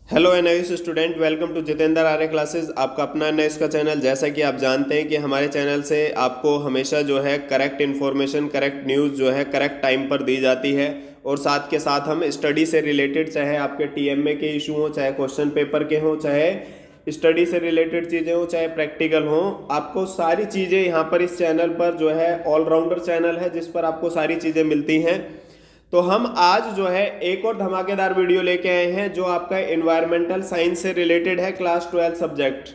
Hello NIS student, welcome to Jitendra Arya classes. आपका अपना NIS का चैनल। जैसा कि आप जानते हैं कि हमारे चैनल से आपको हमेशा जो है करेक्ट इन्फॉर्मेशन, करेक्ट न्यूज़ जो है करेक्ट टाइम पर दी जाती है। और साथ के साथ हम स्टडी से रिलेटेड, चाहे आपके टीएमए के इशू हो, चाहे क्वेश्चन पेपर के हों, चाहे स्टडी से रिलेटेड चीज़ें हो, चाहे प्रैक्टिकल हो, आपको सारी चीज़ें यहाँ पर इस चैनल पर जो है ऑलराउंडर चैनल है जिस पर आपको सारी चीज़ें मिलती हैं। तो हम आज जो है एक और धमाकेदार वीडियो लेके आए हैं जो आपका एनवायरमेंटल साइंस से रिलेटेड है, क्लास 12 सब्जेक्ट।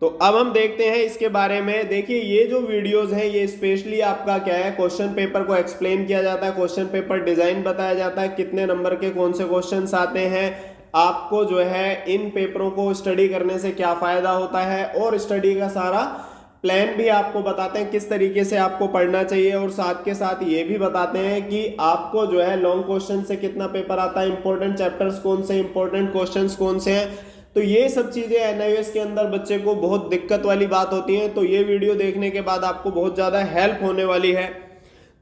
तो अब हम देखते हैं इसके बारे में। देखिए, ये जो वीडियोस हैं ये स्पेशली आपका क्या है, क्वेश्चन पेपर को एक्सप्लेन किया जाता है, क्वेश्चन पेपर डिजाइन बताया जाता है, कितने नंबर के कौन से क्वेश्चंस आते हैं, आपको जो है इन पेपरों को स्टडी करने से क्या फायदा होता है, और स्टडी का सारा प्लान भी आपको बताते हैं किस तरीके से आपको पढ़ना चाहिए। और साथ के साथ ये भी बताते हैं कि आपको जो है लॉन्ग क्वेश्चन से कितना पेपर आता है, इंपॉर्टेंट चैप्टर्स कौन से, इंपॉर्टेंट क्वेश्चंस कौन से हैं। तो ये सब चीजें एनआईएस के अंदर बच्चे को बहुत दिक्कत वाली बात होती है। तो ये वीडियो देखने के बाद आपको बहुत ज्यादा हेल्प होने वाली है।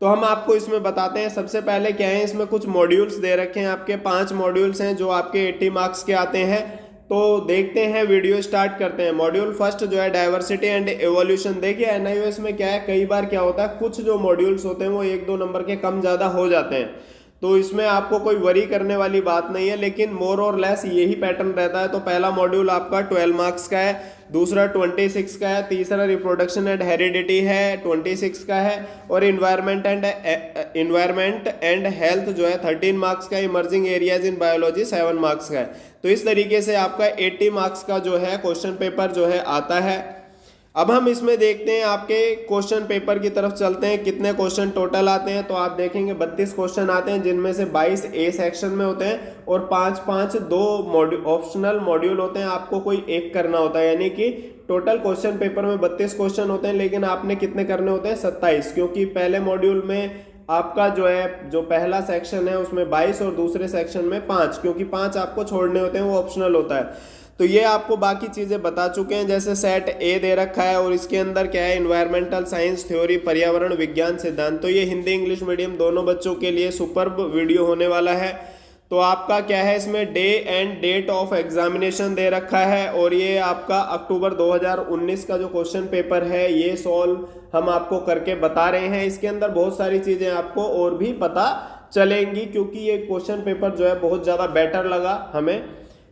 तो हम आपको इसमें बताते हैं। सबसे पहले क्या है, इसमें कुछ मॉड्यूल्स दे रखे हैं, आपके 5 मॉड्यूल्स हैं जो आपके 80 मार्क्स के आते हैं। तो देखते हैं, वीडियो स्टार्ट करते हैं। मॉड्यूल फर्स्ट जो है डाइवर्सिटी एंड एवोल्यूशन। देखिए एनआईओएस में क्या है, कई बार क्या होता है, कुछ जो मॉड्यूल्स होते हैं वो 1-2 नंबर के कम ज़्यादा हो जाते हैं। तो इसमें आपको कोई वरी करने वाली बात नहीं है, लेकिन मोर और लेस यही पैटर्न रहता है। तो पहला मॉड्यूल आपका 12 मार्क्स का है, दूसरा 26 का है, तीसरा रिप्रोडक्शन एंड हेरिडिटी है 26 का है, और इन्वायरमेंट एंड हेल्थ जो है 13 मार्क्स का, emerging areas in biology 7 marks का है। तो इस तरीके से आपका 80 मार्क्स का जो है क्वेश्चन पेपर जो है आता है। अब हम इसमें देखते हैं, आपके क्वेश्चन पेपर की तरफ चलते हैं, कितने क्वेश्चन टोटल आते हैं। तो आप देखेंगे 32 क्वेश्चन आते हैं, जिनमें से 22 ए सेक्शन में होते हैं और 5-5 दो ऑप्शनल मॉड्यूल होते हैं। आपको कोई एक करना होता है, यानी कि टोटल क्वेश्चन पेपर में 32 क्वेश्चन होते हैं, लेकिन आपने कितने करने होते हैं, 27। क्योंकि पहले मॉड्यूल में आपका जो है, जो पहला सेक्शन है उसमें 22 और दूसरे सेक्शन में 5, क्योंकि 5 आपको छोड़ने होते हैं, वो ऑप्शनल होता है। तो ये आपको बाकी चीजें बता चुके हैं। जैसे सेट ए दे रखा है और इसके अंदर क्या है, इन्वायरमेंटल साइंस थ्योरी, पर्यावरण विज्ञान सिद्धांत। तो ये हिंदी इंग्लिश मीडियम दोनों बच्चों के लिए सुपर्ब वीडियो होने वाला है। तो आपका क्या है, इसमें day and date of examination दे रखा है, और ये आपका अक्टूबर 2019 का जो क्वेश्चन पेपर है ये सॉल्व हम आपको करके बता रहे हैं। इसके अंदर बहुत सारी चीजें आपको और भी पता चलेंगी, क्योंकि ये क्वेश्चन पेपर जो है बहुत ज्यादा बेटर लगा हमें।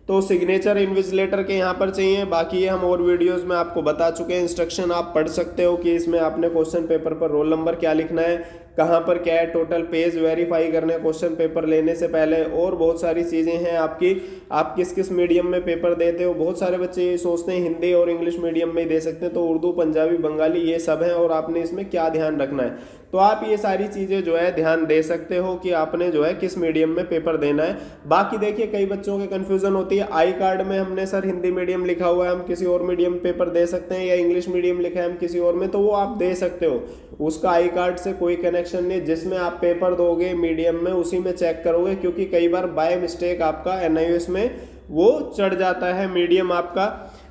तो सिग्नेचर इन्विजिलेटर के यहाँ पर चाहिए। बाकी ये हम और वीडियोस में आपको बता चुके हैं। इंस्ट्रक्शन आप पढ़ सकते हो कि इसमें आपने क्वेश्चन पेपर पर रोल नंबर क्या लिखना है, कहाँ पर क्या है, टोटल पेज वेरीफाई करने क्वेश्चन पेपर लेने से पहले, और बहुत सारी चीज़ें हैं आपकी। आप किस किस मीडियम में पेपर देते हो। बहुत सारे बच्चे ये सोचते हैं हिंदी और इंग्लिश मीडियम में ही दे सकते हैं, तो उर्दू, पंजाबी, बंगाली ये सब है, और आपने इसमें क्या ध्यान रखना है। तो आप ये सारी चीज़ें जो है ध्यान दे सकते हो कि आपने जो है किस मीडियम में पेपर देना है। बाकी देखिए, कई बच्चों के कन्फ्यूजन होती है, आई कार्ड में हमने सर हिंदी मीडियम लिखा हुआ है, हम किसी और मीडियम पेपर दे सकते हैं, या इंग्लिश मीडियम लिखा है हम किसी और में, तो वो आप दे सकते हो। उसका आई कार्ड से कोई कनेक्शन नहीं। जिसमें आप पेपर दोगे मीडियम में उसी में चेक करोगे, क्योंकि कई बार बाय मिस्टेक आपका एनआईओएस में वो चढ़ जाता है मीडियम आपका।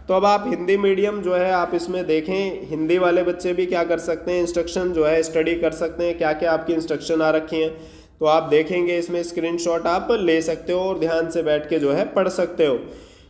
तो अब आप हिंदी मीडियम जो है आप इसमें देखें, हिंदी वाले बच्चे भी क्या कर सकते हैं, इंस्ट्रक्शन जो है स्टडी कर सकते हैं, क्या क्या आपकी इंस्ट्रक्शन आ रखी हैं। तो आप देखेंगे, इसमें स्क्रीनशॉट आप ले सकते हो और ध्यान से बैठ के जो है पढ़ सकते हो।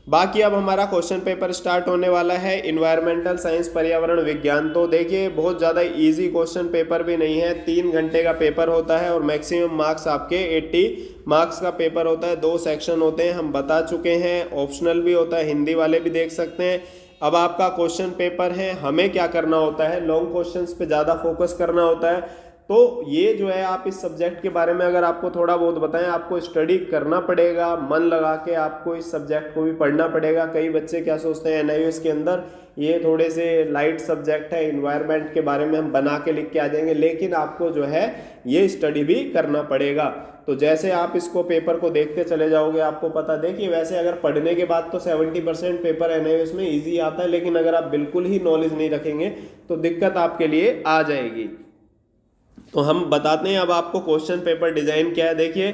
बाकी अब हमारा क्वेश्चन पेपर स्टार्ट होने वाला है, इन्वायरमेंटल साइंस, पर्यावरण विज्ञान। तो देखिए, बहुत ज़्यादा इजी क्वेश्चन पेपर भी नहीं है। 3 घंटे का पेपर होता है और मैक्सिमम मार्क्स आपके 80 मार्क्स का पेपर होता है। 2 सेक्शन होते हैं, हम बता चुके हैं। ऑप्शनल भी होता है, हिंदी वाले भी देख सकते हैं। अब आपका क्वेश्चन पेपर है, हमें क्या करना होता है, लॉन्ग क्वेश्चंस पे ज़्यादा फोकस करना होता है। तो ये जो है, आप इस सब्जेक्ट के बारे में अगर आपको थोड़ा बहुत बताएं, आपको स्टडी करना पड़ेगा, मन लगा के आपको इस सब्जेक्ट को भी पढ़ना पड़ेगा। कई बच्चे क्या सोचते हैं, एनआईओएस के अंदर ये थोड़े से लाइट सब्जेक्ट है, इन्वायरमेंट के बारे में हम बना के लिख के आ जाएंगे, लेकिन आपको जो है ये स्टडी भी करना पड़ेगा। तो जैसे आप इसको पेपर को देखते चले जाओगे आपको पता। देखिए, वैसे अगर पढ़ने के बाद तो 70% पेपर एनआईओएस में ईजी आता है, लेकिन अगर आप बिल्कुल ही नॉलेज नहीं रखेंगे तो दिक्कत आपके लिए आ जाएगी। तो हम बताते हैं अब आपको क्वेश्चन पेपर डिजाइन क्या है। देखिए,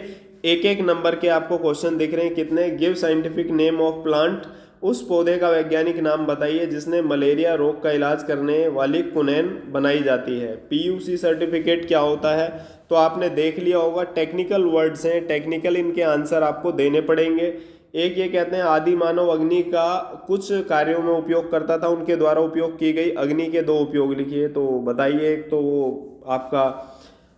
एक एक नंबर के आपको क्वेश्चन दिख रहे हैं कितने। Give scientific name of plant, उस पौधे का वैज्ञानिक नाम बताइए जिसने मलेरिया रोग का इलाज करने वाली क्विनैन बनाई जाती है। पीयूसी सर्टिफिकेट क्या होता है, तो आपने देख लिया होगा। टेक्निकल वर्ड्स हैं, टेक्निकल इनके आंसर आपको देने पड़ेंगे। एक ये कहते हैं आदि मानव अग्नि का कुछ कार्यों में उपयोग करता था, उनके द्वारा उपयोग की गई अग्नि के 2 उपयोग लिखिए। तो बताइए। एक तो वो आपका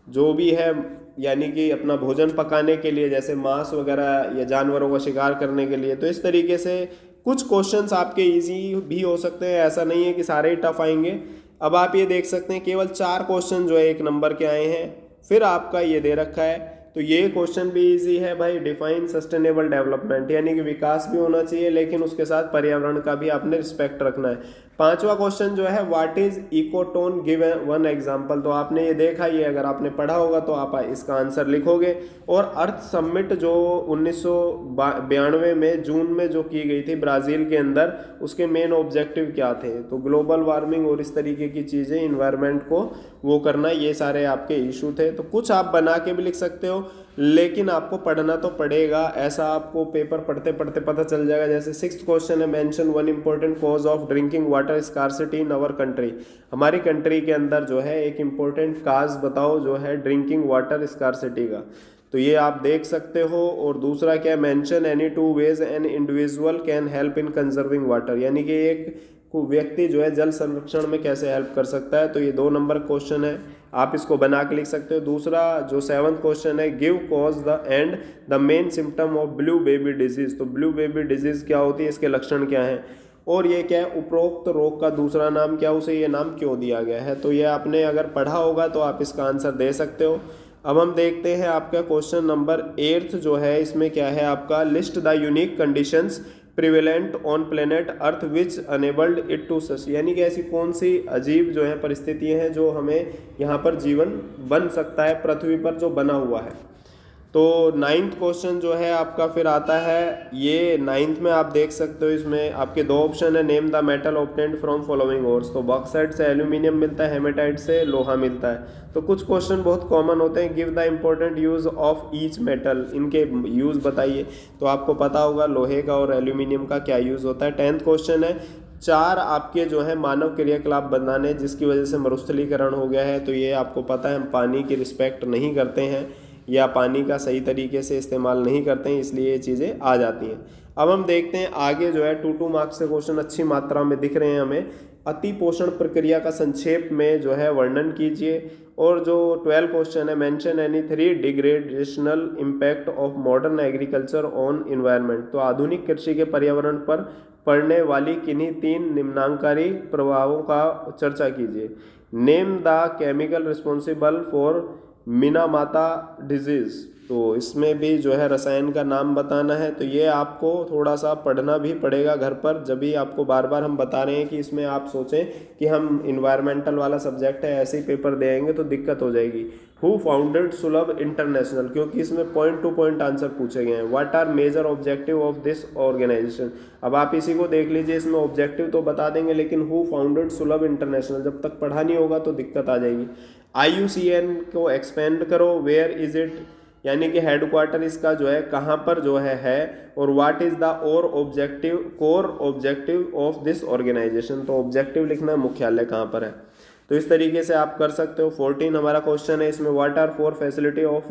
जो भी है, यानी कि अपना भोजन पकाने के लिए, जैसे मांस वगैरह या जानवरों का शिकार करने के लिए। तो इस तरीके से कुछ क्वेश्चंस आपके इजी भी हो सकते हैं, ऐसा नहीं है कि सारे ही टफ आएंगे। अब आप ये देख सकते हैं केवल 4 क्वेश्चन जो है 1 नंबर के आए हैं। फिर आपका ये दे रखा है, तो ये क्वेश्चन भी इजी है भाई। डिफाइन सस्टेनेबल डेवलपमेंट, यानी कि विकास भी होना चाहिए लेकिन उसके साथ पर्यावरण का भी आपने रिस्पेक्ट रखना है। 5वां क्वेश्चन जो है what is ecotone, give one example. तो आपने ये देखा, ये अगर आपने पढ़ा होगा तो आप इसका आंसर लिखोगे। और अर्थ समिट जो 1992 में जून में जो की गई थी ब्राज़ील के अंदर, उसके मेन ऑब्जेक्टिव क्या थे? तो ग्लोबल वार्मिंग और इस तरीके की चीज़ें, इन्वायरमेंट को वो करना, ये सारे आपके इशू थे। तो कुछ आप बना के भी लिख सकते हो, लेकिन आपको पढ़ना तो पड़ेगा। ऐसा आपको पेपर पढ़ते पढ़ते पता चल जाएगा। जैसे 6th क्वेश्चन है, mention one important cause of drinking water scarcity in our country. हमारी कंट्री के अंदर जो है एक इम्पोर्टेंट काज बताओ जो है ड्रिंकिंग वाटर स्कार्सिटी का। तो ये आप देख सकते हो। और दूसरा क्या है, mention any 2 ways an individual can help in conserving water, यानी कि एक को व्यक्ति जो है जल संरक्षण में कैसे हेल्प कर सकता है। तो ये 2 नंबर क्वेश्चन है, आप इसको बना के लिख सकते हो। दूसरा जो 7th क्वेश्चन है, give cause the end the main symptom of blue baby disease. तो ब्लू बेबी डिजीज क्या होती है, इसके लक्षण क्या हैं, और ये क्या है, उपरोक्त रोग का दूसरा नाम क्या, उसे ये नाम क्यों दिया गया है। तो ये आपने अगर पढ़ा होगा तो आप इसका आंसर दे सकते हो। अब हम देखते हैं आपका क्वेश्चन नंबर 8 जो है, इसमें क्या है आपका, list the unique conditions prevalent on planet Earth which enabled it to sus, यानी कि ऐसी कौन सी अजीब जो है परिस्थितियां हैं जो हमें यहाँ पर जीवन बन सकता है पृथ्वी पर, जो बना हुआ है। तो 9th क्वेश्चन जो है आपका फिर आता है, ये 9th में आप देख सकते हो, इसमें आपके 2 ऑप्शन है, name the metal obtained from following ores. तो बॉक्साइट से एल्यूमिनियम मिलता है, हेमेटाइट से लोहा मिलता है। तो कुछ क्वेश्चन बहुत कॉमन होते हैं, give the important use of each metal, इनके यूज बताइए। तो आपको पता होगा लोहे का और एल्यूमिनियम का क्या यूज होता है। 10th क्वेश्चन है, 4 आपके जो है मानव क्रियाकलाप बनाने जिसकी वजह से मरुस्थलीकरण हो गया है। तो ये आपको पता है, हम पानी की रिस्पेक्ट नहीं करते हैं या पानी का सही तरीके से इस्तेमाल नहीं करते हैं, इसलिए ये चीज़ें आ जाती हैं। अब हम देखते हैं आगे जो है 2 मार्क्स के क्वेश्चन अच्छी मात्रा में दिख रहे हैं हमें। अति पोषण प्रक्रिया का संक्षेप में जो है वर्णन कीजिए। और जो 12 क्वेश्चन है, mention any 3 degradational impact of modern agriculture on environment. तो आधुनिक कृषि के पर्यावरण पर पड़ने वाली किन्हीं 3 निम्नांकारी प्रभावों का चर्चा कीजिए। Name the chemical responsible for मिनामाता disease. तो इसमें भी जो है रसायन का नाम बताना है। तो ये आपको थोड़ा सा पढ़ना भी पड़ेगा घर पर, जब भी आपको बार बार हम बता रहे हैं कि इसमें आप सोचें कि हम इन्वायरमेंटल वाला सब्जेक्ट है, ऐसे ही पेपर देंगे तो दिक्कत हो जाएगी। हु फाउंडेड सुलभ इंटरनेशनल, क्योंकि इसमें पॉइंट टू पॉइंट आंसर पूछे गए हैं। What are major objective of this organization. अब आप इसी को देख लीजिए, इसमें ऑब्जेक्टिव तो बता देंगे लेकिन हु फाउंडेड सुलभ इंटरनेशनल जब तक पढ़ा नहीं होगा तो दिक्कत आ जाएगी। IUCN को एक्सपेंड करो, वेयर इज इट, यानी कि हेडक्वार्टर इसका जो है कहाँ पर जो है। और what is the core objective of this organization. तो ऑब्जेक्टिव लिखना है, मुख्यालय कहाँ पर है। तो इस तरीके से आप कर सकते हो। 14 हमारा क्वेश्चन है, इसमें what are 4 facility of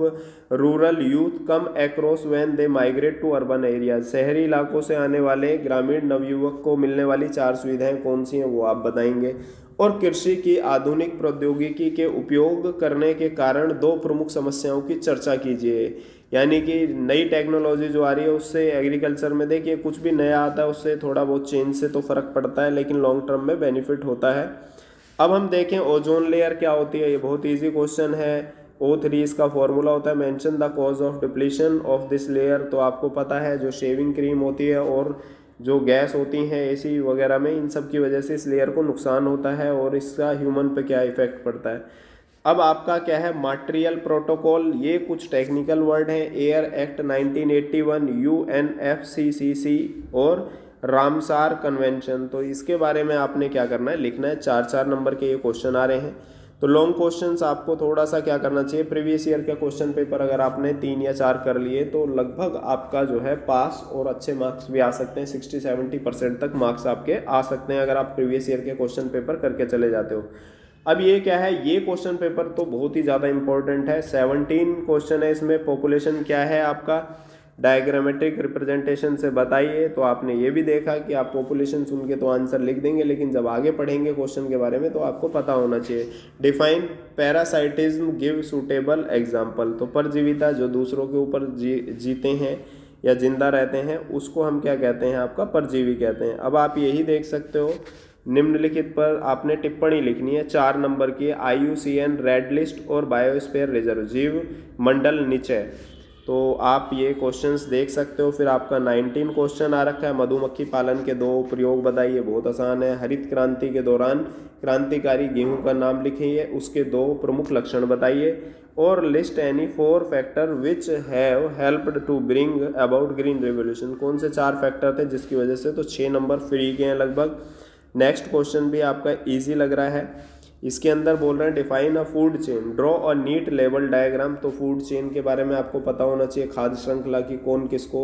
rural youth come across when they migrate to urban area. शहरी इलाकों से आने वाले ग्रामीण नवयुवक को मिलने वाली 4 सुविधाएं कौन सी हैं, वो आप बताएंगे। और कृषि की आधुनिक प्रौद्योगिकी के उपयोग करने के कारण 2 प्रमुख समस्याओं की चर्चा कीजिए। यानी कि नई टेक्नोलॉजी जो आ रही है उससे एग्रीकल्चर में देखिए कुछ भी नया आता है उससे थोड़ा बहुत चेंज से तो फ़र्क पड़ता है, लेकिन लॉन्ग टर्म में बेनिफिट होता है। अब हम देखें ओजोन लेयर क्या होती है। ये बहुत ईजी क्वेश्चन है। O3 इसका फॉर्मूला होता है, mention the cause of depletion of this layer. तो आपको पता है जो शेविंग क्रीम होती है और जो गैस होती हैं AC वगैरह में, इन सब की वजह से इस लेयर को नुकसान होता है और इसका ह्यूमन पे क्या इफेक्ट पड़ता है। अब आपका क्या है, मॉन्ट्रियल प्रोटोकॉल, ये कुछ टेक्निकल वर्ड हैं। एयर एक्ट 1981, UNFCCC और रामसार कन्वेंशन। तो इसके बारे में आपने क्या करना है, लिखना है। 4-4 नंबर के ये क्वेश्चन आ रहे हैं। तो लॉन्ग क्वेश्चंस आपको थोड़ा सा क्या करना चाहिए, प्रीवियस ईयर का क्वेश्चन पेपर अगर आपने 3 या 4 कर लिए तो लगभग आपका जो है पास और अच्छे मार्क्स भी आ सकते हैं। 60-70% तक मार्क्स आपके आ सकते हैं अगर आप प्रीवियस ईयर के क्वेश्चन पेपर करके चले जाते हो। अब ये क्या है, ये क्वेश्चन पेपर तो बहुत ही ज़्यादा इंपॉर्टेंट है। 17 क्वेश्चन है इसमें। पॉपुलेशन क्या है आपका, डायग्रामेटिक रिप्रेजेंटेशन से बताइए। तो आपने ये भी देखा कि आप पॉपुलेशन सुन के तो आंसर लिख देंगे, लेकिन जब आगे पढ़ेंगे क्वेश्चन के बारे में तो आपको पता होना चाहिए। Define parasitism, give suitable example. तो परजीविता जो दूसरों के ऊपर जीते हैं या जिंदा रहते हैं उसको हम क्या कहते हैं, आपका परजीवी कहते हैं। अब आप यही देख सकते हो, निम्नलिखित पर आपने टिप्पणी लिखनी है 4 नंबर की, IUCN रेड लिस्ट और बायोस्फीयर रिजर्व, जीव मंडल निचय। तो आप ये क्वेश्चंस देख सकते हो। फिर आपका 19 क्वेश्चन आ रखा है, मधुमक्खी पालन के 2 प्रयोग बताइए, बहुत आसान है। हरित क्रांति के दौरान क्रांतिकारी गेहूं का नाम लिखिए, उसके 2 प्रमुख लक्षण बताइए। और list any 4 factor which have helped to bring about green revolution. कौन से 4 फैक्टर थे जिसकी वजह से, तो 6 नंबर फ्री के हैं लगभग। नेक्स्ट क्वेश्चन भी आपका इजी लग रहा है। इसके अंदर बोल रहे हैं define a food chain, draw a neat level diagram. तो फूड चेन के बारे में आपको पता होना चाहिए, खाद्य श्रृंखला की कौन किसको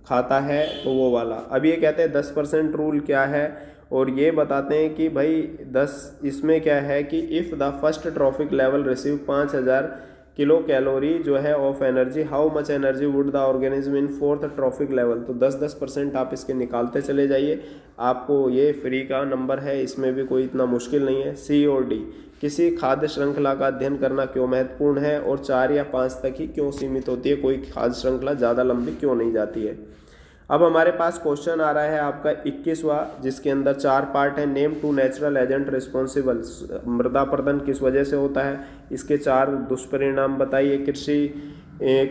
खाता है, तो वो वाला। अब ये कहते हैं 10% रूल क्या है, और ये बताते हैं कि भाई 10 इसमें क्या है कि if the first trophic level receive 5000 kilo calorie जो है of energy, how much energy would the organism in 4th trophic level. तो 10% आप इसके निकालते चले जाइए, आपको ये फ्री का नंबर है, इसमें भी कोई इतना मुश्किल नहीं है। C और D, किसी खाद्य श्रृंखला का अध्ययन करना क्यों महत्वपूर्ण है, और 4 या 5 तक ही क्यों सीमित होती है, कोई खाद्य श्रृंखला ज़्यादा लंबी क्यों नहीं जाती है। अब हमारे पास क्वेश्चन आ रहा है आपका 21वां, जिसके अंदर 4 पार्ट है। नेम 2 नेचुरल एजेंट रिस्पॉन्सिबल, मृदा अपरदन किस वजह से होता है, इसके 4 दुष्परिणाम बताइए। कृषि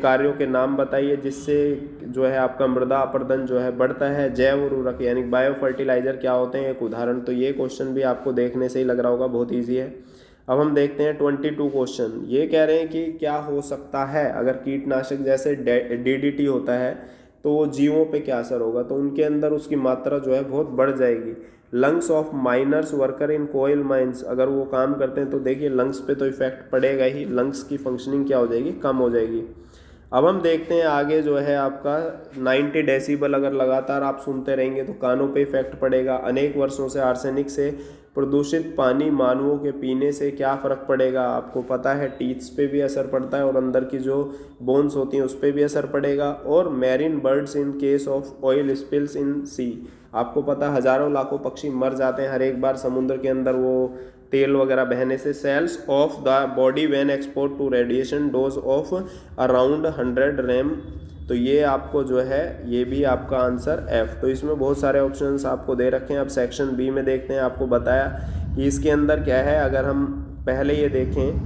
कार्यों के नाम बताइए जिससे जो है आपका मृदा अपरदन जो है बढ़ता है। जैव उर्वरक यानी बायो फर्टिलाइजर क्या होते हैं, एक उदाहरण। तो ये क्वेश्चन भी आपको देखने से ही लग रहा होगा बहुत ईजी है। अब हम देखते हैं 22 क्वेश्चन। ये कह रहे हैं कि क्या हो सकता है अगर कीटनाशक जैसे DDT होता है तो वो जीवों पे क्या असर होगा, तो उनके अंदर उसकी मात्रा जो है बहुत बढ़ जाएगी। Lungs of miners worker in coal mines, अगर वो काम करते हैं तो देखिए लंग्स पे तो इफेक्ट पड़ेगा ही, लंग्स की फंक्शनिंग क्या हो जाएगी, कम हो जाएगी। अब हम देखते हैं आगे जो है आपका 90 डेसिबल अगर लगातार आप सुनते रहेंगे तो कानों पे इफेक्ट पड़ेगा। अनेक वर्षों से आर्सेनिक से प्रदूषित पानी मानवों के पीने से क्या फ़र्क पड़ेगा, आपको पता है टीथ्स पे भी असर पड़ता है और अंदर की जो बोन्स होती हैं उस पर भी असर पड़ेगा। और marine birds in case of oil spills in sea, आपको पता है हज़ारों लाखों पक्षी मर जाते हैं हर एक बार समुद्र के अंदर वो तेल वगैरह बहने से। Cells of the body when export to radiation dose of around 100 rem. तो ये आपको जो है ये भी आपका आंसर F। तो इसमें बहुत सारे ऑप्शंस आपको दे रखे हैं। अब सेक्शन B में देखते हैं, आपको बताया कि इसके अंदर क्या है। अगर हम पहले ये देखें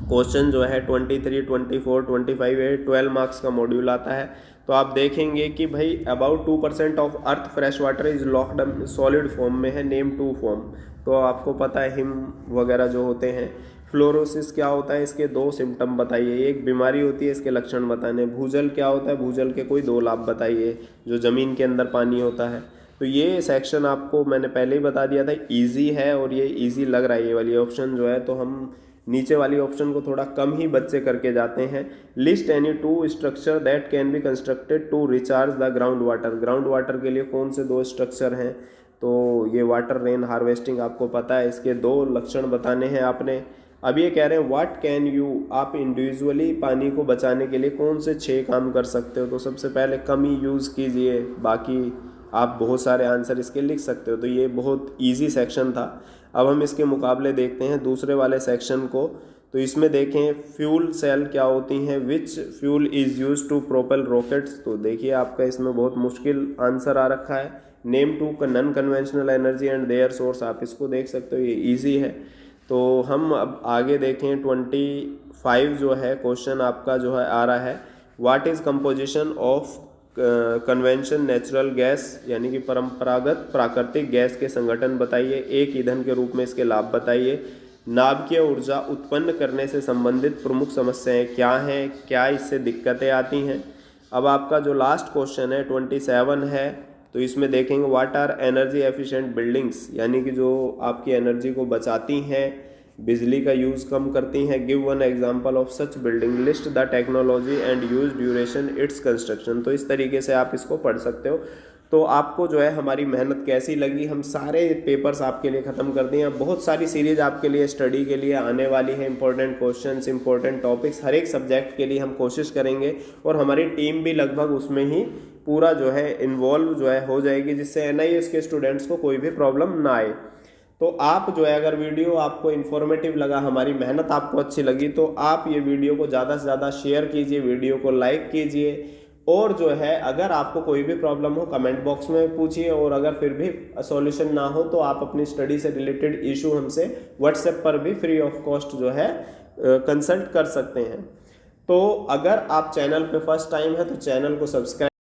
क्वेश्चन जो है 23, 24, 25 ये 12 मार्क्स का मॉड्यूल आता है। तो आप देखेंगे कि भाई about 2% of earth fresh water is locked solid form में है, नेम 2 फॉर्म। तो आपको पता है हिम वगैरह जो होते हैं। फ्लोरोसिस क्या होता है, इसके 2 सिम्टम बताइए। एक बीमारी होती है, इसके लक्षण बताने। भूजल क्या होता है, भूजल के कोई 2 लाभ बताइए, जो ज़मीन के अंदर पानी होता है। तो ये सेक्शन आपको मैंने पहले ही बता दिया था इजी है, और ये इजी लग रहा है ये वाली ऑप्शन जो है। तो हम नीचे वाली ऑप्शन को थोड़ा कम ही बच्चे करके जाते हैं। List any 2 structure that can be constructed to recharge the ground water. Ground water के लिए कौन से 2 स्ट्रक्चर हैं, तो ये वाटर रेन हार्वेस्टिंग आपको पता है, इसके 2 लक्षण बताने हैं आपने। अब ये कह रहे हैं व्हाट कैन यू, आप इंडिविजुअली पानी को बचाने के लिए कौन से 6 काम कर सकते हो। तो सबसे पहले कम ही यूज़ कीजिए, बाकी आप बहुत सारे आंसर इसके लिख सकते हो। तो ये बहुत इजी सेक्शन था। अब हम इसके मुकाबले देखते हैं दूसरे वाले सेक्शन को। तो इसमें देखें फ्यूल सेल क्या होती हैं, which fuel is use to propel rockets. तो देखिए आपका इसमें बहुत मुश्किल आंसर आ रखा है। Name 2 non conventional energy and their source, आप इसको देख सकते हो, ये ईजी है। तो हम अब आगे देखें 25 जो है क्वेश्चन आपका जो है आ रहा है, what is composition of convention natural gas, यानी कि परंपरागत प्राकृतिक गैस के संगठन बताइए। एक ईंधन के रूप में इसके लाभ बताइए। नाभिकीय ऊर्जा उत्पन्न करने से संबंधित प्रमुख समस्याएं क्या हैं, क्या इससे दिक्कतें आती हैं। अब आपका जो लास्ट क्वेश्चन है 27 है, तो इसमें देखेंगे what are energy efficient buildings, यानी कि जो आपकी एनर्जी को बचाती हैं, बिजली का यूज़ कम करती हैं। Give 1 example of such building, list the technology and use duration its construction. तो इस तरीके से आप इसको पढ़ सकते हो। तो आपको जो है हमारी मेहनत कैसी लगी, हम सारे पेपर्स आपके लिए ख़त्म कर दिए हैं। बहुत सारी सीरीज़ आपके लिए स्टडी के लिए आने वाली है, इंपॉर्टेंट क्वेश्चंस, इंपॉर्टेंट टॉपिक्स, हर एक सब्जेक्ट के लिए हम कोशिश करेंगे और हमारी टीम भी लगभग उसमें ही पूरा जो है इन्वॉल्व जो है हो जाएगी, जिससे NIOS के स्टूडेंट्स को कोई भी प्रॉब्लम ना आए। तो आप जो है अगर वीडियो आपको इन्फॉर्मेटिव लगा, हमारी मेहनत आपको अच्छी लगी, तो आप ये वीडियो को ज़्यादा से ज़्यादा शेयर कीजिए, वीडियो को लाइक कीजिए और जो है अगर आपको कोई भी प्रॉब्लम हो कमेंट बॉक्स में पूछिए और अगर फिर भी सॉल्यूशन ना हो तो आप अपनी स्टडी से रिलेटेड इशू हमसे व्हाट्सएप पर भी फ्री ऑफ कॉस्ट जो है कंसल्ट कर सकते हैं। तो अगर आप चैनल पे फर्स्ट टाइम है तो चैनल को सब्सक्राइब